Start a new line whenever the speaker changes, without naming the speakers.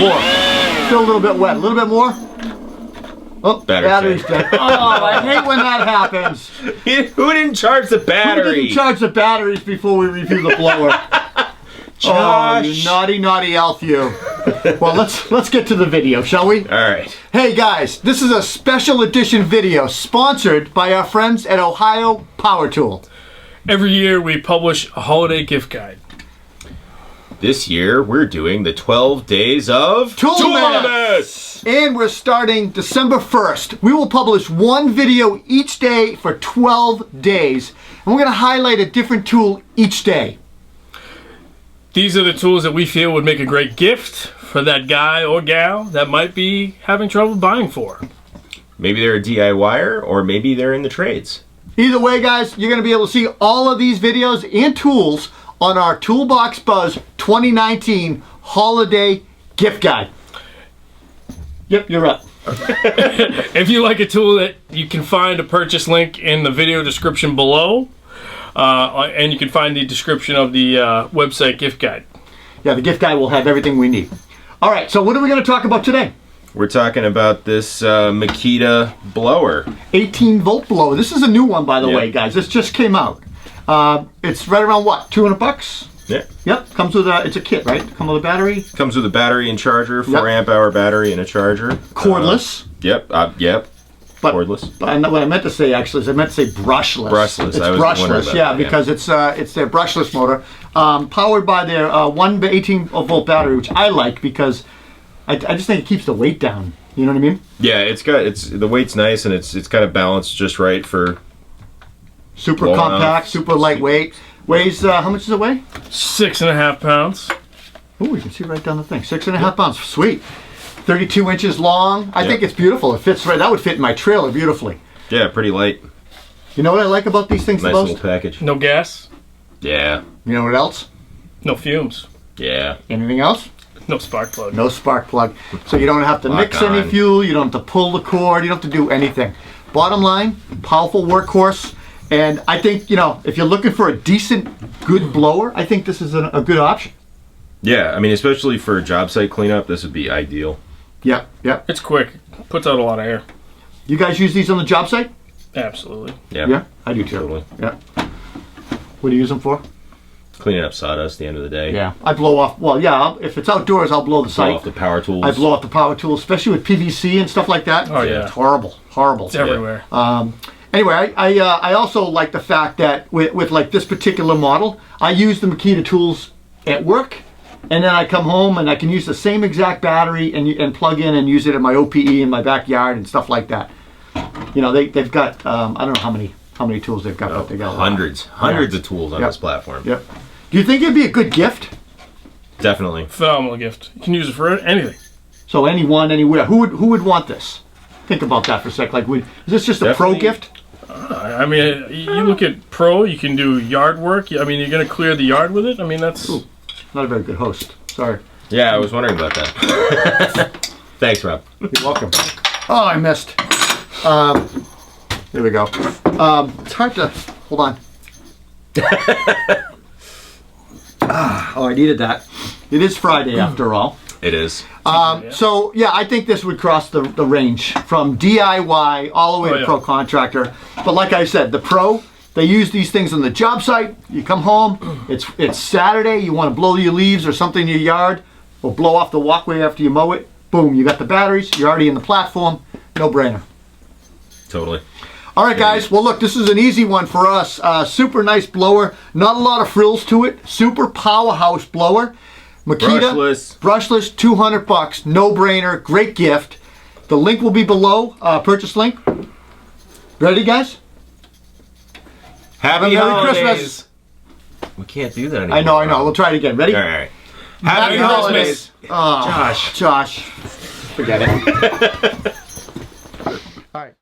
More. Still a little bit wet. A little bit more. Oh, battery's dead. Oh, I hate when that happens.
Who didn't charge the battery?
Who didn't charge the batteries before we review the blower?
Josh.
Oh, you naughty, naughty elf, you. Well, let's get to the video, shall we?
All right.
Hey guys, this is a special edition video sponsored by our friends at Ohio Power Tool.
Every year we publish a holiday gift guide.
This year we're doing the 12 days of
Toolmas! And we're starting December 1st. We will publish one video each day for 12 days. And we're going to highlight a different tool each day.
These are the tools that we feel would make a great gift for that guy or gal that might be having trouble buying for.
Maybe they're a DIYer or maybe they're in the trades.
Either way, guys, you're going to be able to see all of these videos and tools on our Toolbox Buzz 2019 Holiday Gift Guide. Yep, you're up.
If you like a tool, that you can find a purchase link in the video description below. And you can find the description of the website gift guide.
Yeah, the gift guide will have everything we need. All right, so what are we going to talk about today?
We're talking about this Makita blower.
18-volt blower. This is a new one, by the way, guys. This just came out. It's right around, what, $200?
Yeah.
Yep, comes with a, it's a kit, right? Comes with a battery?
Comes with a battery and charger, 4 amp hour battery and a charger.
Cordless.
Yep. Cordless.
But what I meant to say, actually, is I meant to say brushless.
Brushless.
It's brushless, yeah, because it's their brushless motor, powered by their 18-volt battery, which I like because I just think it keeps the weight down. You know what I mean?
Yeah, the weight's nice and it's kind of balanced just right for
super compact, super lightweight. Weighs how much does it weigh?
6.5 pounds.
Oh, you can see right down the thing. 6.5 pounds. Sweet. 32 inches long. I think it's beautiful. It fits right. That would fit in my trailer beautifully.
Yeah, pretty light.
You know what I like about these things the most?
Nice little package.
No gas.
Yeah.
You know what else?
No fumes.
Yeah.
Anything else?
No spark plug.
No spark plug. So you don't have to mix any fuel. You don't have to pull the cord. You don't have to do anything. Bottom line, powerful workhorse. And I think, you know, if you're looking for a decent, good blower, I think this is a good option.
Yeah, I mean, especially for job site cleanup, this would be ideal.
Yep, yep.
It's quick. Puts out a lot of air.
You guys use these on the job site?
Absolutely.
Yeah.
Yeah, I do too.
Totally.
Yeah. What do you use them for?
Cleaning up sawdust at the end of the day.
Yeah, I blow off. Well, yeah, if it's outdoors, I'll blow the site.
Blow off the power tools.
I blow off the power tools, especially with PVC and stuff like that.
Oh yeah.
It's horrible, horrible.
It's everywhere.
Anyway, I also like the fact that with like this particular model, I use the Makita tools at work, and then I come home and I can use the same exact battery and plug in and use it in my OPE in my backyard and stuff like that. You know, they've got I don't know how many tools they've got, but they got
hundreds of tools on this platform.
Yep. Do you think it'd be a good gift?
Definitely.
Phenomenal gift. You can use it for anything.
So anyone, anywhere. Who would want this? Think about that for a sec. Like, is this just a pro gift?
I mean, you look at pro. You can do yard work. I mean, you're going to clear the yard with it. I mean, that's
not a very good host. Sorry.
Yeah, I was wondering about that. Thanks, Rob.
You're welcome. Oh, I missed. There we go. It's hard to hold on. Oh, I needed that. It is Friday after all.
It is.
So yeah, I think this would cross the range from DIY all the way to pro contractor. But like I said, the pro, they use these things on the job site. You come home, it's Saturday, you want to blow your leaves or something in your yard, or blow off the walkway after you mow it. Boom, you got the batteries, you're already in the platform, no brainer.
Totally.
All right, guys. Well, look, this is an easy one for us. Super nice blower. Not a lot of frills to it. Super powerhouse blower. Makita. Brushless, $200. No brainer. Great gift. The link will be below. Purchase link. Ready, guys?
Happy holidays.
Christmas.
We can't do that anymore.
I know. We'll try it again. Ready?
All right.
Happy holidays.
Oh,
Josh. Forget it. All right.